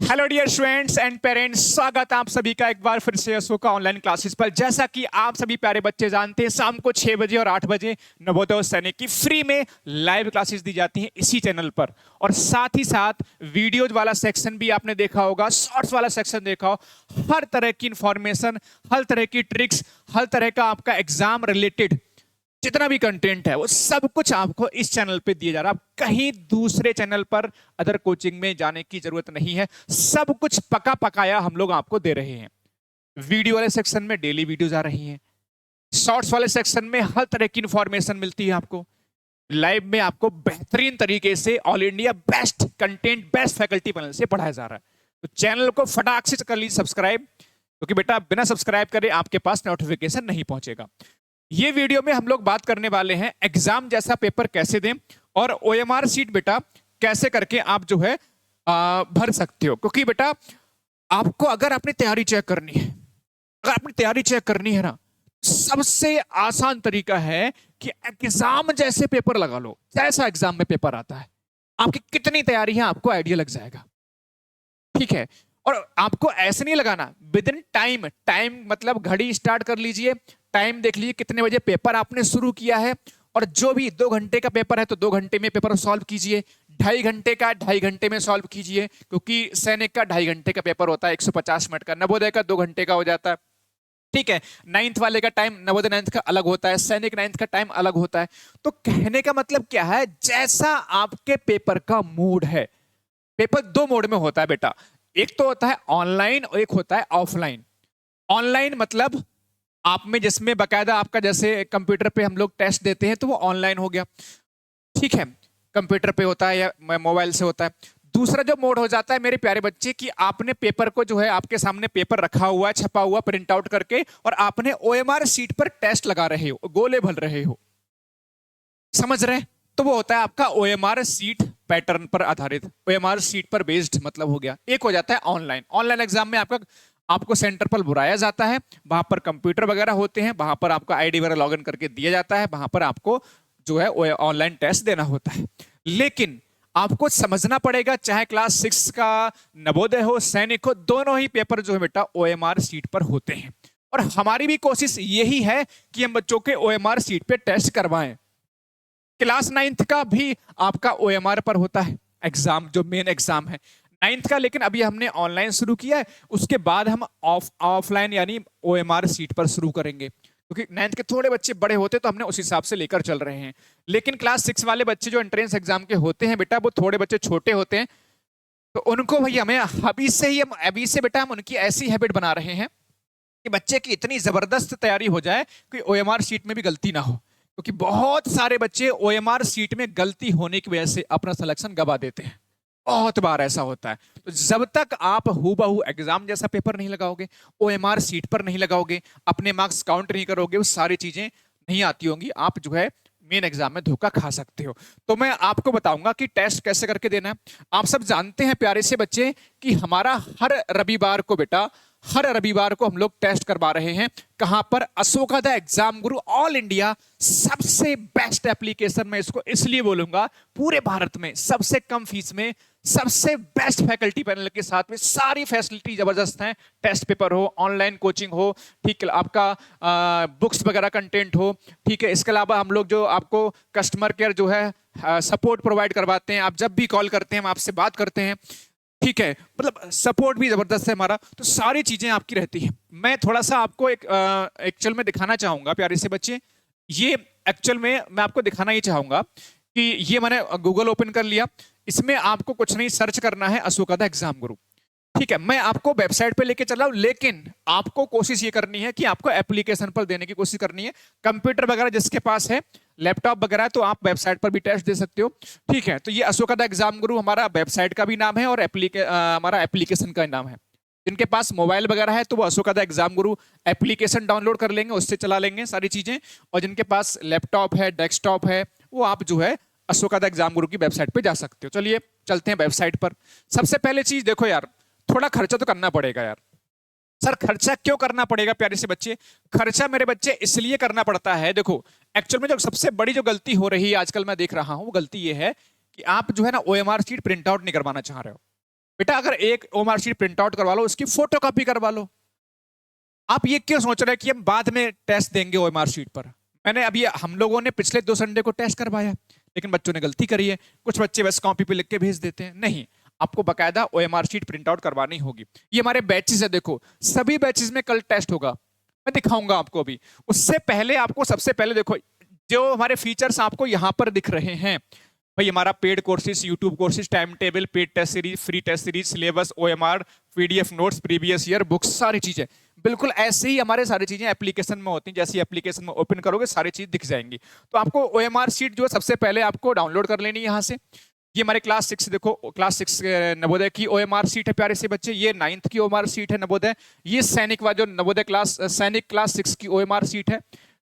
Hello dear students and parents, स्वागत है आप सभी का एक बार फिर से अशोका ऑनलाइन क्लासेस पर। जैसा कि आप सभी प्यारे बच्चे जानते हैं, शाम को 6 बजे और 8 बजे नवोदय सैनिक की फ्री में लाइव क्लासेस दी जाती हैं इसी चैनल पर। और साथ ही साथ वीडियोज वाला सेक्शन भी आपने देखा होगा, शॉर्ट्स वाला सेक्शन देखा हो। हर तरह की इंफॉर्मेशन, हर तरह की ट्रिक्स, हर तरह का आपका एग्जाम रिलेटेड जितना भी कंटेंट है वो सब कुछ आपको इस चैनल पे दिया जा रहा है। आप कहीं दूसरे चैनल पर अदर कोचिंग में जाने की जरूरत नहीं है। सब कुछ पका पकाया हम लोग आपको दे रहे हैं। वीडियो वाले सेक्शन में डेली वीडियोज आ रही हैं, शॉर्ट्स वाले सेक्शन में हर तरह की इंफॉर्मेशन मिलती है आपको। लाइव में आपको बेहतरीन तरीके से all India best content, best faculty panel से पढ़ाया जा रहा है। तो चैनल को फटाक से कर लीजिए सब्सक्राइब, क्योंकि बेटा बिना सब्सक्राइब करे आपके पास नोटिफिकेशन नहीं पहुंचेगा। ये वीडियो में हम लोग बात करने वाले हैं एग्जाम जैसा पेपर कैसे दें और ओएमआर सीट बेटा कैसे करके आप जो है भर सकते हो। क्योंकि बेटा आपको अगर अपनी तैयारी चेक करनी है, अगर अपनी तैयारी चेक करनी है ना, सबसे आसान तरीका है कि एग्जाम जैसे पेपर लगा लो। जैसा एग्जाम में पेपर आता है, आपकी कितनी तैयारी है आपको आइडिया लग जाएगा। ठीक है, और आपको ऐसे नहीं लगाना, विद इन टाइम। टाइम मतलब घड़ी स्टार्ट कर लीजिए, टाइम देख लीजिए कितने बजे पेपर आपने शुरू किया है। और जो भी 2 घंटे का पेपर है तो 2 घंटे में पेपर सॉल्व कीजिए। 2.5 घंटे का 2.5 घंटे में सॉल्व कीजिए, क्योंकि सैनिक का 2.5 घंटे का पेपर होता है, 150 मिनट का। नवोदय का 2 घंटे का हो जाता है। ठीक है, 9th वाले का टाइम, नवोदय 9th का अलग होता है, सैनिक 9th का टाइम अलग होता है। तो कहने का मतलब क्या है, जैसा आपके पेपर का मूड है। पेपर 2 मोड में होता है बेटा, एक तो होता है ऑनलाइन और एक होता है ऑफलाइन। ऑनलाइन मतलब आप में जिसमें बकायदा आपका जैसे कंप्यूटर पे हम लोग टेस्ट देते हैं तो वो ऑनलाइन हो गया। ठीक है, कंप्यूटर पे होता है या मोबाइल से होता है। दूसरा जो मोड हो जाता है मेरे प्यारे बच्चे, कि आपने पेपर को जो है आपके सामने पेपर रखा हुआ है, छपा हुआ, प्रिंट आउट करके, और आपने ओएमआर सीट पर टेस्ट लगा रहे हो, गोले भर रहे हो। समझ रहे? तो वो होता है आपका ओएमआर सीट पैटर्न पर आधारित, ओएमआर सीट पर बेस्ड मतलब हो गया। एक हो जाता है ऑनलाइन। ऑनलाइन एग्जाम में आपको सेंटर पर बुलाया जाता है, वहां पर कंप्यूटर वगैरह होते हैं, वहां पर आपका आईडी वगैरह लॉगिन करके दिया जाता है, वहां पर आपको जो है ऑनलाइन टेस्ट देना होता है। लेकिन आपको समझना पड़ेगा, चाहे क्लास 6 का नवोदय हो, सैनिक हो, दोनों ही पेपर जो है बेटा ओएमआर सीट पर होते हैं। और हमारी भी कोशिश यही है कि हम बच्चों के ओएमआर सीट पे टेस्ट करवाएं। क्लास 9th का भी आपका ओएमआर पर होता है एग्जाम, जो मेन एग्जाम है 9th का। लेकिन अभी हमने ऑनलाइन शुरू किया है, उसके बाद हम ऑफलाइन यानी ओएमआर सीट पर शुरू करेंगे, क्योंकि 9th के थोड़े बच्चे बड़े होते तो हमने उस हिसाब से लेकर चल रहे हैं। लेकिन क्लास 6 वाले बच्चे जो एंट्रेंस एग्जाम के होते हैं बेटा, वो थोड़े बच्चे छोटे होते हैं, तो उनको भाई हमें अभी से बेटा हम उनकी ऐसी हैबिट बना रहे हैं कि बच्चे की इतनी जबरदस्त तैयारी हो जाए कि ओएमआर सीट में भी गलती ना हो। क्योंकि बहुत सारे बच्चे ओएमआर सीट में गलती होने की वजह से अपना सिलेक्शन गवा देते हैं, बहुत बार ऐसा होता है। तो जब तक आप हूबहू एग्जाम जैसा पेपर नहीं लगाओगे, ओएमआर सीट पर नहीं लगाओगे, अपने मार्क्स काउंट नहीं करोगे, वो सारी चीजें नहीं आती होंगी, आप जो है मेन एग्जाम में धोखा खा सकते हो। तो मैं आपको बताऊंगा कि टेस्ट कैसे करके देना है। आप सब जानते हैं प्यारे से बच्चे कि हमारा हर रविवार को बेटा, हर रविवार को हम लोग टेस्ट करवा रहे हैं। कहां पर? Ashoka the exam Guru all India सबसे बेस्ट एप्लीकेशन। मैं इसको इसलिए बोलूंगा, पूरे भारत में सबसे कम फीस में सबसे बेस्ट फैकल्टी पैनल के साथ में सारी फैसिलिटी जबरदस्त हैं। टेस्ट पेपर हो, ऑनलाइन कोचिंग हो, ठीक है, आपका बुक्स वगैरह कंटेंट हो, ठीक है। इसके अलावा हम लोग जो आपको कस्टमर केयर जो है सपोर्ट प्रोवाइड करवाते हैं। आप जब भी कॉल करते हैं हम आपसे बात करते हैं, ठीक है, मतलब सपोर्ट भी जबरदस्त है हमारा। तो सारी चीजें आपकी रहती हैं। मैं थोड़ा सा आपको एक एक्चुअल में दिखाना चाहूंगा प्यारे से बच्चे। ये एक्चुअल में मैं आपको दिखाना ही चाहूंगा कि ये मैंने गूगल ओपन कर लिया, इसमें आपको कुछ नहीं सर्च करना है, अशोका द एग्जाम गुरु। ठीक है, मैं आपको वेबसाइट पे लेके चला हूं, लेकिन आपको कोशिश ये करनी है कि आपको एप्लीकेशन पर देने की कोशिश करनी है। कंप्यूटर वगैरह जिसके पास है, लैपटॉप वगैरह, तो आप वेबसाइट पर भी टेस्ट दे सकते हो। ठीक है, तो ये अशोका द एग्जाम गुरु हमारा वेबसाइट का भी नाम है और हमारा एप्लीकेशन का नाम है। जिनके पास मोबाइल वगैरह है तो वो Ashoka the exam Guru application download कर लेंगे, उससे चला लेंगे सारी चीजें। और जिनके पास लैपटॉप है, डेस्कटॉप है, वो आप जो है अशोका द एग्जाम गुरु की वेबसाइट पे जा सकते हो। चलिए चलते हैं वेबसाइट पर। सबसे पहले चीज देखो यार, थोड़ा खर्चा तो करना पड़ेगा यार। सर खर्चा क्यों करना पड़ेगा प्यारे से बच्चे? खर्चा मेरे बच्चे इसलिए करना पड़ता है, देखो एक्चुअल में जो सबसे बड़ी जो गलती हो रही है आजकल मैं देख रहा हूं, वो गलती ये है कि आप जो है ना ओएमआर सीट प्रिंट आउट नहीं करवाना चाह रहे हो। बेटा अगर एक ओएमआर शीट प्रिंट आउट करवा लो, उसकी फोटो कॉपी करवा लो। आप ये क्यों सोच रहे हैं कि हम बाद में टेस्ट देंगे ओएमआर शीट पर? मैंने अभी, हम लोगों ने पिछले 2 संडे को टेस्ट करवाया, लेकिन बच्चों ने गलती करी है। कुछ बच्चे बस कॉपी पे लिख के भेज देते हैं। नहीं, आपको बकायदा ओएमआर शीट प्रिंट आउट करवानी होगी। ये हमारे बैचेस है, देखो सभी बैचेस में कल टेस्ट होगा, मैं दिखाऊंगा आपको अभी। उससे पहले आपको, सबसे पहले देखो जो हमारे फीचर्स आपको यहाँ पर दिख रहे हैं भाई, हमारा paid courses, YouTube courses, time table, paid test series, free test series, syllabus, OMR, PDF notes, previous year books, सारी चीजें बिल्कुल ऐसे ही हमारे सारी चीजें एप्लीकेशन में होती हैं। जैसी एप्लीकेशन में ओपन करोगे सारी चीज दिख जाएंगी। तो आपको ओएमआर शीट जो है सबसे पहले आपको डाउनलोड कर लेनी है यहाँ से। ये हमारे क्लास 6, देखो क्लास 6 नवोदय की ओएमआर शीट है प्यारे से बच्चे। ये 9th की ओएमआर शीट है नवोदय। ये सैनिक वा जो नवोदय क्लास, सैनिक क्लास 6 की ओएमआर शीट है।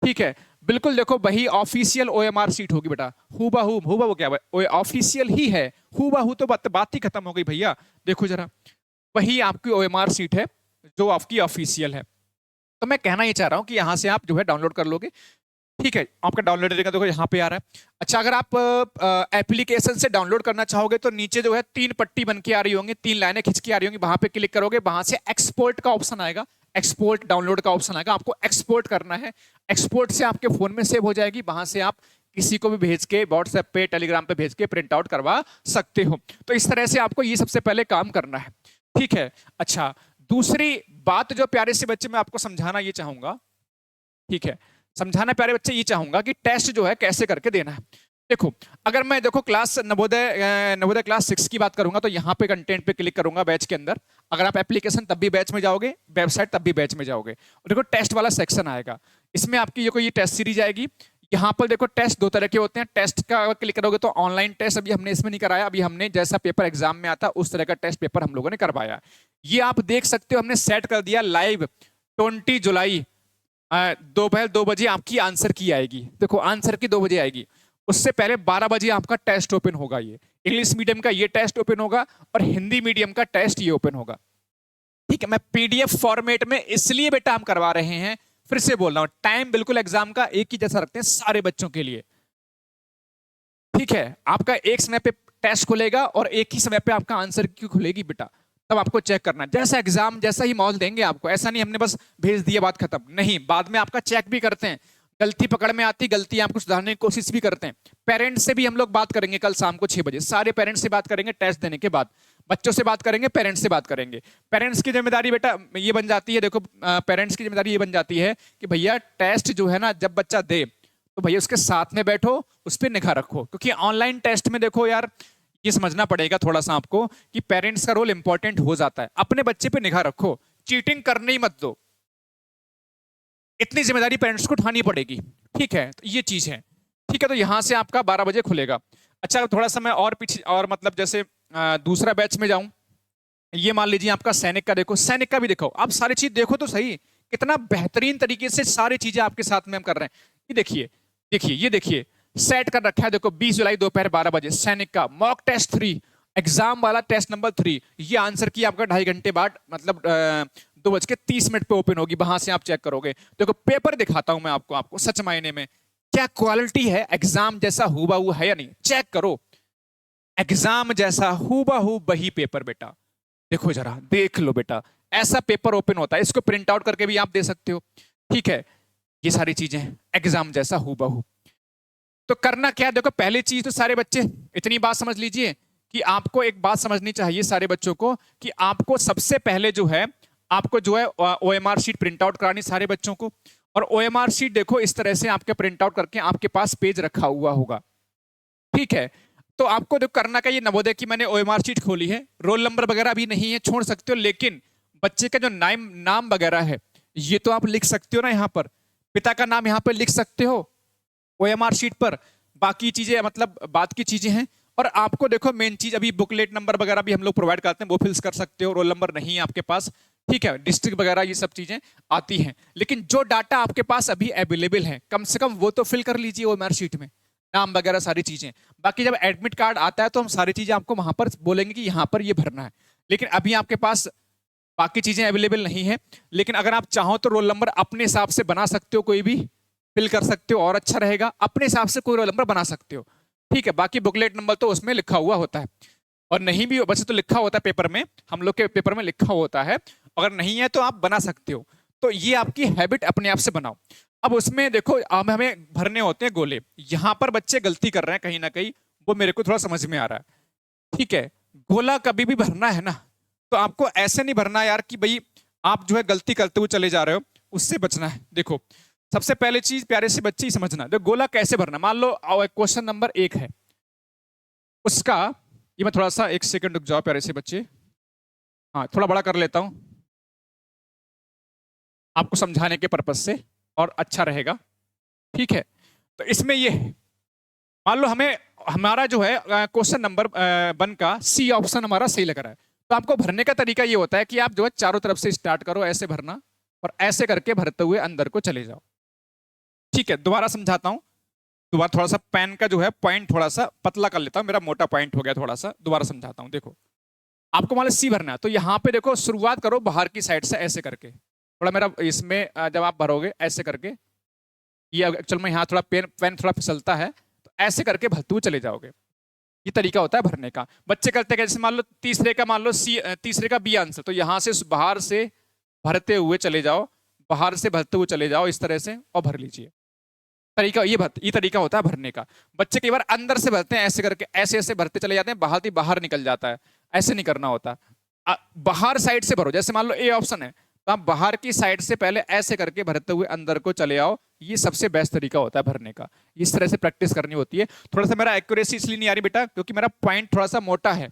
ठीक है, बिल्कुल देखो वही ऑफिशियल ओएमआर शीट होगी बेटा, हूबहू क्या ऑफिशियल ही है, हूबहू तो बात ही खत्म हो गई भैया। देखो जरा, वही आपकी ओएमआर शीट है जो आपकी ऑफिशियल है। तो मैं कहना ये चाह रहा हूं कि यहां से आप जो है डाउनलोड कर लोगे। ठीक है, आपका डाउनलोड का देखो यहाँ पे आ रहा है। अच्छा, अगर आप एप्लीकेशन से डाउनलोड करना चाहोगे तो नीचे जो है 3 पट्टी बन के आ रही होंगी, 3 लाइनें खिंच के आ रही होंगी, वहां पे क्लिक करोगे, वहां से एक्सपोर्ट का ऑप्शन आएगा, एक्सपोर्ट डाउनलोड का ऑप्शन आएगा, आपको एक्सपोर्ट करना है। एक्सपोर्ट से आपके फोन में सेव हो जाएगी, वहां से आप किसी को भी भेज के, व्हाट्सएप पे, टेलीग्राम पे भेज के प्रिंट आउट करवा सकते हो। तो इस तरह से आपको ये सबसे पहले काम करना है। ठीक है, अच्छा दूसरी बात जो प्यारे से बच्चे मैं आपको समझाना ये चाहूंगा, ठीक है, समझाना प्यारे बच्चे ये चाहूंगा कि टेस्ट जो है कैसे करके देना है। देखो, अगर मैं देखो क्लास नवोदय क्लास 6 की बात करूंगा तो यहाँ पे कंटेंट पे क्लिक करूंगा बैच के अंदर। अगर आप एप्लीकेशन तब भी बैच में जाओगे, वेबसाइट तब भी बैच में जाओगे, और देखो टेस्ट वाला सेक्शन आएगा। इसमें आपकी ये टेस्ट सीरीज आएगी। यहाँ पर देखो टेस्ट 2 तरह के होते हैं। टेस्ट का अगर क्लिक करोगे तो ऑनलाइन टेस्ट अभी हमने इसमें नहीं कराया, अभी हमने जैसा पेपर एग्जाम में आता उस तरह का टेस्ट पेपर हम लोगों ने करवाया। ये आप देख सकते हो, हमने सेट कर दिया लाइव 20 जुलाई दोपहर 2 बजे आपकी आंसर की आएगी। देखो आंसर की 2 बजे आएगी, उससे पहले 12 बजे आपका टेस्ट ओपन होगा। ये इंग्लिश मीडियम का ये टेस्ट ओपन होगा और हिंदी मीडियम का टेस्ट ये ओपन होगा। ठीक है, मैं पीडीएफ फॉर्मेट में इसलिए बेटा हम करवा रहे हैं, फिर से बोल रहा हूं, टाइम बिल्कुल एग्जाम का एक ही जैसा रखते हैं सारे बच्चों के लिए। ठीक है, आपका एक समय पे टेस्ट खुलेगा और एक ही समय पे आपका आंसर की खुलेगी बेटा, तब आपको चेक करना है। जैसा एग्जाम जैसा ही माहौल देंगे आपको, ऐसा नहीं हमने बस भेज दिया बात खत्म, नहीं, बाद में आपका चेक भी करते हैं। गलती पकड़ में आती, गलती आपको सुधारने की कोशिश भी करते हैं। पेरेंट्स से भी हम लोग बात करेंगे कल शाम को 6 बजे, सारे पेरेंट्स से बात करेंगे टेस्ट देने के बाद, बच्चों से बात करेंगे, पेरेंट्स से बात करेंगे। पेरेंट्स की जिम्मेदारी बेटा ये बन जाती है, देखो पेरेंट्स की जिम्मेदारी ये बन जाती है कि भैया टेस्ट जो है ना जब बच्चा दे तो भैया उसके साथ में बैठो, उस पर निगाह रखो, क्योंकि ऑनलाइन टेस्ट में देखो यार ये समझना पड़ेगा थोड़ा सा आपको कि पेरेंट्स का रोल इंपॉर्टेंट हो जाता है। अपने बच्चे पे निगाह रखो, चीटिंग करने ही मत दो, इतनी जिम्मेदारी पेरेंट्स को उठानी पड़ेगी। ठीक है, तो ये चीज है। ठीक है, तो यहां से आपका 12 बजे खुलेगा। अच्छा, थोड़ा सा मैं और पीछे, और मतलब जैसे दूसरा बैच में जाऊं, ये मान लीजिए आपका सैनिक का, देखो सैनिक का भी देखो, आप सारी चीज देखो तो सही, कितना बेहतरीन तरीके से सारी चीजें आपके साथ में हम कर रहे हैं। ये देखिए, ये देखिए सेट कर रखा है, देखो 20 जुलाई दोपहर 12 बजे सैनिक का मॉक टेस्ट 3, एग्जाम वाला टेस्ट नंबर 3। ये आंसर की आपका 2.5 घंटे बाद, मतलब 2:30 पे ओपन होगी, वहां से आप चेक करोगे। देखो पेपर दिखाता हूं मैं आपको सच मायने में क्या क्वालिटी है, एग्जाम जैसा हूबहू है या नहीं, चेक करो। एग्जाम जैसा हूबहू वही पेपर बेटा, देखो जरा देख लो बेटा, ऐसा पेपर ओपन होता है, इसको प्रिंट आउट करके भी आप दे सकते हो। ठीक है, ये सारी चीजें एग्जाम जैसा हूबहू। तो करना क्या, देखो पहली चीज तो सारे बच्चे इतनी बात समझ लीजिए कि आपको एक बात समझनी चाहिए सारे बच्चों को कि आपको सबसे पहले जो है आपको जो है ओएमआर शीट प्रिंट आउट करानी सारे बच्चों को। और ओएमआर शीट देखो इस तरह से आपके प्रिंट आउट करके आपके पास पेज रखा हुआ होगा। ठीक है, तो आपको जो करना का, ये नवोदय की मैंने ओएमआर शीट खोली है, रोल नंबर वगैरह भी नहीं है, छोड़ सकते हो, लेकिन बच्चे का जो नाम वगैरह है ये तो आप लिख सकते हो ना, यहाँ पर पिता का नाम यहाँ पर लिख सकते हो ओएमआर शीट पर। बाकी चीजें मतलब बात की चीजें हैं। और आपको देखो मेन चीज, अभी बुकलेट नंबर वगैरह भी हम लोग प्रोवाइड करते हैं, वो फिल कर सकते हो, रोल नंबर नहीं है आपके पास। ठीक है, डिस्ट्रिक्ट वगैरह ये सब चीजें आती हैं, लेकिन जो डाटा आपके पास अभी अवेलेबल है कम से कम वो तो फिल कर लीजिए ओएमआर शीट में, नाम वगैरह सारी चीजें। बाकी जब एडमिट कार्ड आता है तो हम सारी चीजें आपको वहां पर बोलेंगे कि यहाँ पर ये भरना है, लेकिन अभी आपके पास बाकी चीजें अवेलेबल नहीं है। लेकिन अगर आप चाहो तो रोल नंबर अपने हिसाब से बना सकते हो, कोई भी फिल कर सकते हो और अच्छा रहेगा, अपने हिसाब से कोई रोल नंबर बना सकते हो। ठीक है, बाकी बुकलेट नंबर तो उसमें लिखा हुआ होता है। और नहीं भी वैसे तो लिखा होता है पेपर में, हम लोग के पेपर में लिखा होता है, अगर नहीं है तो आप बना सकते हो। तो ये आपकी हैबिट अपने आप से बनाओ। अब उसमें देखो, अब हमें भरने होते हैं गोले। यहाँ पर बच्चे गलती कर रहे हैं कहीं ना कहीं, वो मेरे को थोड़ा समझ में आ रहा है। ठीक है, गोला कभी भी भरना है ना, तो आपको ऐसे नहीं भरना यार कि भाई आप जो है गलती करते हुए चले जा रहे हो, उससे बचना है। देखो, सबसे पहले चीज प्यारे से बच्चे ही समझना, देखो गोला कैसे भरना। मान लो क्वेश्चन नंबर 1 है उसका, ये मैं थोड़ा सा 1 सेकंड रुक जाओ प्यारे से बच्चे, हाँ थोड़ा बड़ा कर लेता हूं आपको समझाने के पर्पज से, और अच्छा रहेगा। ठीक है, तो इसमें ये है, मान लो हमें हमारा जो है क्वेश्चन नंबर 1 का सी ऑप्शन हमारा सही लग रहा है। तो आपको भरने का तरीका ये होता है कि आप जो है चारों तरफ से स्टार्ट करो ऐसे भरना, और ऐसे करके भरते हुए अंदर को चले जाओ। ठीक है, दोबारा समझाता हूं। दोबारा थोड़ा सा पेन का जो है पॉइंट थोड़ा सा पतला कर लेता हूं, मेरा मोटा पॉइंट हो गया थोड़ा सा। दोबारा समझाता हूं, देखो आपको मान लो सी भरना है, तो यहाँ पे देखो शुरुआत करो बाहर की साइड से ऐसे करके, थोड़ा मेरा इसमें जब आप भरोगे ऐसे करके, ये एक्चुअल में यहाँ थोड़ा पेन पेन थोड़ा फिसलता है, तो ऐसे करके भरते हुए चले जाओगे। ये तरीका होता है भरने का। बच्चे करते हैं जैसे मान लो तीसरे का, मान लो सी, तीसरे का बी आंसर, तो यहाँ से बाहर से भरते हुए चले जाओ, बाहर से भरते हुए चले जाओ इस तरह से, और भर लीजिए। तरीका ये तरीका होता है भरने का। बच्चे कई बार अंदर से भरते हैं ऐसे करके, ऐसे ऐसे भरते चले जाते हैं, बाहर ही बाहर निकल जाता है। ऐसे नहीं करना होता। बाहर साइड से भरो, जैसे मान लो ए ऑप्शन है, तो आप बाहर की साइड से पहले ऐसे करके भरते हुए अंदर को चले आओ। ये सबसे बेस्ट तरीका होता है भरने का। इस तरह से प्रैक्टिस करनी होती है। थोड़ा सा मेरा एक्यूरेसी इसलिए नहीं आ रही बेटा, क्योंकि मेरा पॉइंट थोड़ा सा मोटा है।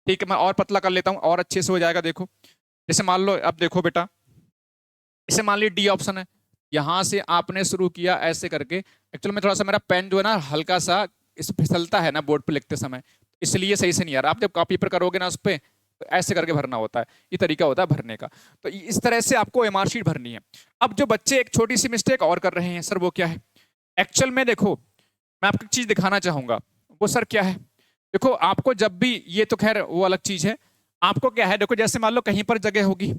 ठीक है, मैं और पतला कर लेता हूँ और अच्छे से हो जाएगा। देखो जैसे मान लो, अब देखो बेटा, इसे मान ली डी ऑप्शन है, यहां से आपने शुरू किया ऐसे करके। एक्चुअली में थोड़ा सा मेरा पेन जो है ना हल्का सा इस फिसलता है ना बोर्ड पे लिखते समय, इसलिए सही से नहीं आ रहा। आप जब कॉपी पर करोगे ना उस पर, तो ऐसे करके भरना होता है। ये तरीका होता है भरने का। तो इस तरह से आपको एमआर शीट भरनी है। अब जो बच्चे एक छोटी सी मिस्टेक और कर रहे हैं सर, वो क्या है? एक्चुअल में देखो, मैं आपको एक चीज दिखाना चाहूंगा, वो सर क्या है। देखो आपको जब भी, ये तो खैर वो अलग चीज है, आपको क्या है, देखो जैसे मान लो कहीं पर जगह होगी,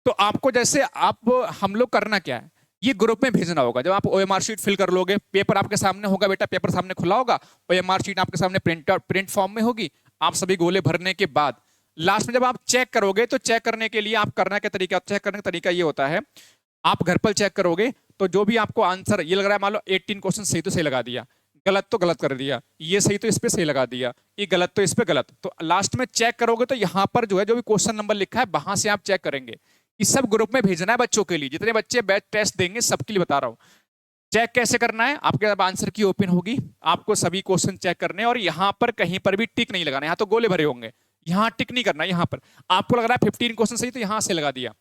तो आपको जैसे आप, हम लोग करना क्या है, ये ग्रुप में भेजना होगा। जब आप ओएमआर शीट फिल कर लोगे, पेपर आपके सामने होगा बेटा, पेपर सामने खुला होगा, ओएमआर शीट आपके सामने प्रिंट फॉर्म में होगी। आप सभी गोले भरने के बाद लास्ट में जब आप चेक करोगे, तो चेक करने के लिए आप करना क्या तरीका, चेक करने का तरीका ये होता है, आप घर पर चेक करोगे तो जो भी आपको आंसर ये लग रहा है, मान लो 18 क्वेश्चन सही तो सही लगा दिया, गलत तो गलत कर दिया, ये सही तो इस पे सही लगा दिया, ये गलत तो इस पे गलत, तो लास्ट में चेक करोगे तो यहाँ पर जो है जो भी क्वेश्चन नंबर लिखा है वहां से आप चेक करेंगे। इस सब ग्रुप में भेजना है बच्चों के लिए, जितने बच्चे बैच टेस्ट देंगे सबके लिए बता रहा हूँ। चेक कैसे करना है, आपके जब आंसर की ओपन होगी, आपको सभी क्वेश्चन चेक करने, और यहाँ पर कहीं पर भी टिक नहीं लगाना। यहाँ तो गोले भरे होंगे, यहाँ टिक नहीं करना। यहाँ पर आपको लग रहा है 15 क्वेश्चन सही, तो यहाँ से लगा दिया,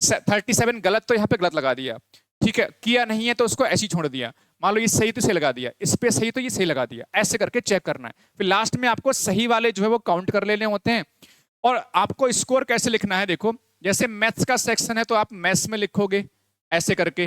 37 गलत तो यहाँ पे गलत लगा दिया। ठीक है, किया नहीं है तो उसको ऐसे ही छोड़ दिया। मान लो ये सही तो इसे लगा दिया, इस पे सही तो ये सही लगा दिया। ऐसे करके चेक करना है। फिर लास्ट में आपको सही वाले जो है वो काउंट कर लेने होते हैं। और आपको स्कोर कैसे लिखना है, देखो जैसे मैथ्स का सेक्शन है तो आप मैथ्स में लिखोगे ऐसे करके,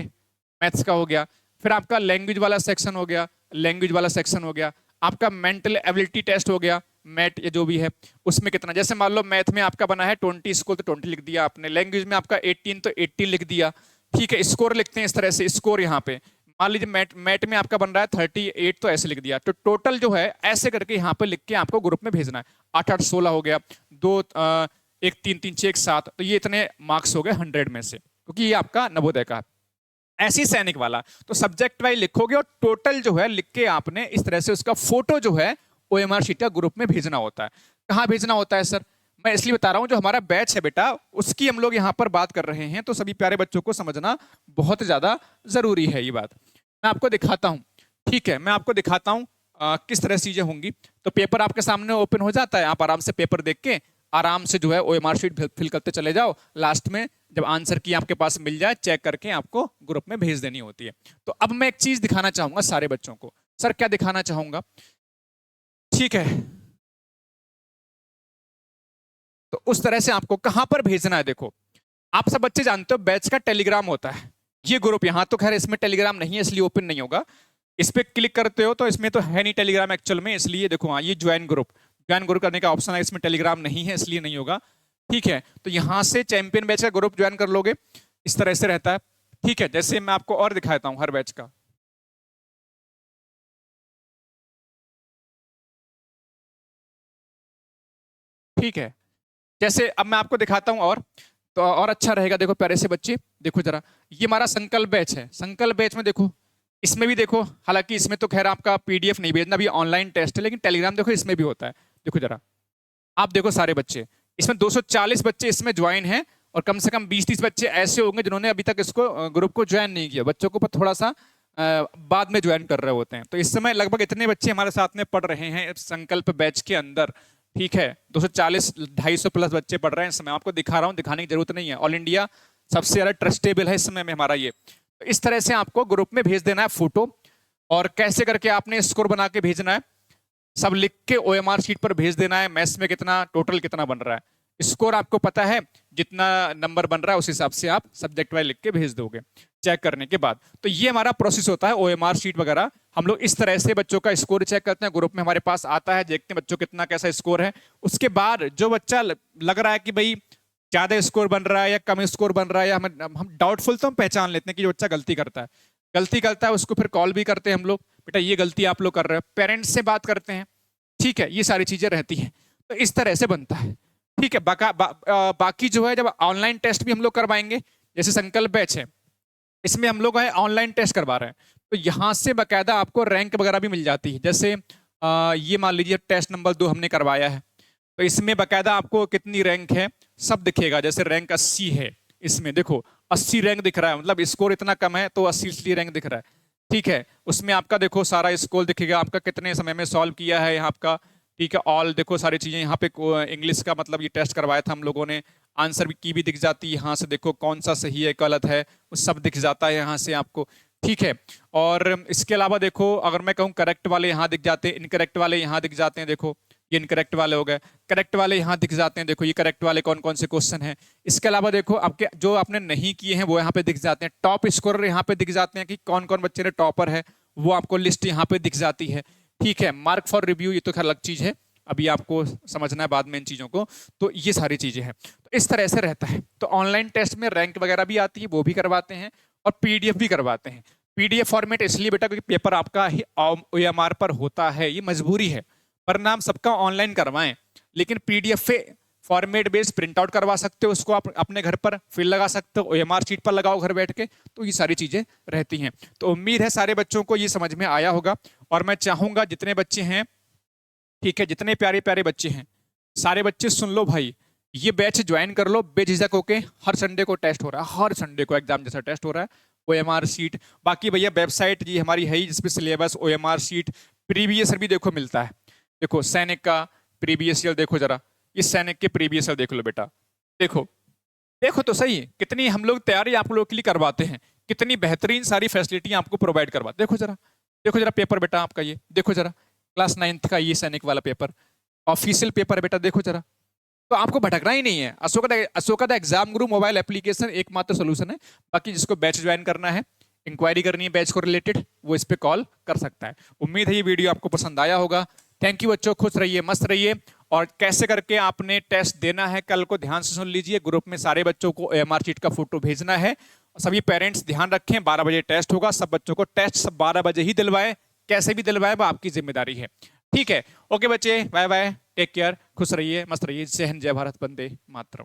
मैथ्स का हो गया। फिर आपका लैंग्वेज वाला सेक्शन हो गया, लैंग्वेज वाला सेक्शन हो गया। आपका मेंटल एबिलिटी टेस्ट हो गया, मैथ या जो भी है उसमें कितना, जैसे मान लो मैथ में आपका बना है 20 स्कोर, तो 20 लिख दिया आपने। लैंग्वेज में आपका 18 तो 18 लिख दिया। ठीक है, स्कोर लिखते हैं इस तरह से, स्कोर यहाँ पे मान लीजिए मैथ में आपका बन रहा है 38, तो ऐसे लिख दिया। तो टोटल जो है ऐसे करके यहाँ पे लिख के आपको ग्रुप में भेजना है। 8 8 16 हो गया, 2 1 3 3 6 1 7, तो ये इतने मार्क्स हो गए 100 में से, क्योंकि ये आपका नवोदय का। ऐसी सैनिक वाला तो सब्जेक्ट वाइज लिखोगे, और टोटल जो है लिख के आपने इस तरह से उसका फोटो जो है ओएमआर शीट का ग्रुप में भेजना होता है। कहाँ भेजना होता है सर, मैं इसलिए बता रहा हूं, जो हमारा बैच है बेटा उसकी हम लोग यहाँ पर बात कर रहे हैं, तो सभी प्यारे बच्चों को समझना बहुत ज्यादा जरूरी है ये बात। मैं आपको दिखाता हूँ। ठीक है, मैं आपको दिखाता हूँ किस तरह चीजें होंगी। तो पेपर आपके सामने ओपन हो जाता है, आप आराम से पेपर देख के आराम से जो है ओएमआर शीट फिल करते चले जाओ। लास्ट में जब आंसर की आपके पास मिल जाए, चेक करके आपको ग्रुप में भेज देनी होती है। तो अब मैं एक चीज दिखाना चाहूंगा सारे बच्चों को। सर क्या दिखाना चाहूंगा, ठीक है, तो उस तरह से आपको कहां पर भेजना है। देखो आप सब बच्चे जानते हो बैच का टेलीग्राम होता है, ये ग्रुप। यहां तो खैर इसमें टेलीग्राम नहीं है इसलिए ओपन नहीं होगा। इस पे क्लिक करते हो तो इसमें तो है नहीं टेलीग्राम एक्चुअल में, इसलिए देखो हाँ ये ज्वाइन ग्रुप, ज्वाइन ग्रुप करने का ऑप्शन है, इसमें टेलीग्राम नहीं है इसलिए नहीं होगा। ठीक है, तो यहां से चैंपियन बैच का ग्रुप ज्वाइन कर लोगे, इस तरह से रहता है। ठीक है, जैसे मैं आपको और दिखाता हूं हर बैच का। ठीक है। जैसे अब मैं आपको दिखाता हूँ और अच्छा रहेगा। देखो प्यारे से बच्चे, देखो जरा, ये हमारा संकल्प बैच है। संकल्प बैच में देखो, इसमें भी देखो, हालांकि इसमें तो खैर आपका पीडीएफ नहीं भेजना, अभी ऑनलाइन टेस्ट है, लेकिन टेलीग्राम देखो इसमें भी होता है। देखो जरा, आप देखो सारे बच्चे, इसमें 240 बच्चे इसमें ज्वाइन हैं, और कम से कम 20-30 बच्चे ऐसे होंगे जिन्होंने अभी तक इसको ग्रुप को ज्वाइन नहीं किया। बच्चों को थोड़ा सा बाद में ज्वाइन कर रहे होते हैं। तो इस समय लगभग इतने बच्चे हमारे साथ में पढ़ रहे हैं संकल्प बैच के अंदर। ठीक है, 240 250 प्लस बच्चे पढ़ रहे हैं इस समय। आपको दिखा रहा हूँ, दिखाने की जरूरत नहीं है। ऑल इंडिया सबसे ज्यादा ट्रस्टेबल है इस समय में हमारा ये। तो इस तरह से आपको ग्रुप में भेज देना है फोटो, और कैसे करके आपने स्कोर बना के भेजना है, सब लिख के ओएमआर शीट पर भेज देना है। मैथ्स में कितना टोटल कितना बन रहा है, स्कोर आपको पता है, जितना नंबर बन रहा है उस हिसाब से आप सब्जेक्ट वाइज लिख के भेज दोगे चेक करने के बाद। तो ये हमारा प्रोसेस होता है ओएमआर शीट वगैरह। हम लोग इस तरह से बच्चों का स्कोर चेक करते हैं, ग्रुप में हमारे पास आता है, देखते हैं बच्चों कितना कैसा स्कोर है। उसके बाद जो बच्चा लग रहा है कि भाई ज्यादा स्कोर बन रहा है या कम स्कोर बन रहा है, या हम डाउटफुल, तो हम पहचान लेते हैं कि जो बच्चा गलती करता है उसको फिर कॉल भी करते हैं हम लोग, बेटा ये गलती आप लोग कर रहे हो, पेरेंट्स से बात करते हैं। ठीक है, ये सारी चीजें रहती हैं। तो इस तरह से बनता है। ठीक है, बाकी जो है, जब ऑनलाइन टेस्ट भी हम लोग करवाएंगे, जैसे संकल्प बैच है, इसमें हम लोग ऑनलाइन टेस्ट करवा रहे हैं, तो यहाँ से बाकायदा आपको रैंक वगैरह भी मिल जाती है। जैसे ये मान लीजिए टेस्ट नंबर 2 हमने करवाया है, तो इसमें बाकायदा आपको कितनी रैंक है सब दिखेगा। जैसे रैंक 80 है, इसमें देखो 80 रैंक दिख रहा है, मतलब स्कोर इतना कम है तो 80 इसलिए रैंक दिख रहा है। ठीक है, उसमें आपका देखो सारा स्कोर दिखेगा, आपका कितने समय में सॉल्व किया है यहाँ आपका। ठीक है, ऑल देखो सारी चीजें यहाँ पे। इंग्लिश का मतलब ये टेस्ट करवाया था हम लोगों ने, आंसर की भी दिख जाती है यहाँ से, देखो कौन सा सही है गलत है वो सब दिख जाता है यहाँ से आपको। ठीक है, और इसके अलावा देखो, अगर मैं कहूँ करेक्ट वाले यहाँ दिख जाते हैं, इनकरेक्ट वाले यहाँ दिख जाते हैं। देखो ये इनकरेक्ट वाले हो गए, करेक्ट वाले यहाँ दिख जाते हैं। देखो ये करेक्ट वाले कौन कौन से क्वेश्चन हैं। इसके अलावा देखो आपके जो आपने नहीं किए हैं वो यहाँ पे दिख जाते हैं। टॉप स्कोरर यहाँ पे दिख जाते हैं कि कौन कौन बच्चे ने टॉपर है, वो आपको लिस्ट यहाँ पे दिख जाती है। ठीक है, मार्क फॉर रिव्यू ये तो खैर अलग चीज है, अभी आपको समझना है बाद में इन चीजों को। तो ये सारी चीजें हैं, तो इस तरह से रहता है। तो ऑनलाइन टेस्ट में रैंक वगैरह भी आती है, वो भी करवाते हैं, और पीडीएफ भी करवाते हैं। पीडीएफ फॉर्मेट इसलिए बेटा क्योंकि पेपर आपका ही ओएमआर पर होता है, ये मजबूरी है। परिणाम सबका ऑनलाइन करवाएं, लेकिन PDF format based print out करवा सकते हो, उसको आप अपने घर पर फिल लगा सकते हो, ओएमआर शीट पर लगाओ घर बैठ के। तो ये सारी चीजें रहती हैं। तो उम्मीद है सारे बच्चों को ये समझ में आया होगा, और मैं चाहूंगा जितने बच्चे हैं, ठीक है, जितने प्यारे प्यारे बच्चे हैं, सारे बच्चे सुन लो भाई, ये बैच ज्वाइन कर लो बेझिझक होके। हर संडे को टेस्ट हो रहा है, हर संडे को एग्जाम जैसा टेस्ट हो रहा है, ओएमआर शीट। बाकी भैया वेबसाइट जी हमारी है ही, जिसपे syllabus, OMR sheet, previous year भी देखो मिलता है। देखो सैनिक का प्रीवियस ईयर देखो जरा, इस सैनिक के प्रीवियस ईयर देख लो बेटा। देखो देखो तो सही, कितनी हम लोग तैयारी आप लोगों के लिए करवाते हैं, कितनी बेहतरीन सारी फैसिलिटी आपको प्रोवाइड करवाते। देखो जरा, देखो जरा पेपर बेटा आपका ये, देखो जरा क्लास 9th का ये सैनिक वाला पेपर, ऑफिशियल पेपर है बेटा, देखो जरा। तो आपको भटकना ही नहीं है। Ashoka the exam Guru mobile application एकमात्र सोल्यूशन है। बाकी जिसको बैच ज्वाइन करना है, इंक्वायरी करनी है बैच को रिलेटेड, वो इस पे कॉल कर सकता है। उम्मीद है ये वीडियो आपको पसंद आया होगा। थैंक यू बच्चों, खुश रहिए, मस्त रहिए। और कैसे करके आपने टेस्ट देना है कल को ध्यान से सुन लीजिए। ग्रुप में सारे बच्चों को ओएमआर शीट का फोटो भेजना है। सभी पेरेंट्स ध्यान रखें, 12 बजे टेस्ट होगा, सब बच्चों को टेस्ट सब 12 बजे ही दिलवाए, कैसे भी दिलवाए वो आपकी जिम्मेदारी है। ठीक है, ओके बच्चे, बाय बाय, टेक केयर, खुश रहिए, मस्त रहिए। जय हिंद, जय भारत, वंदे मातरम।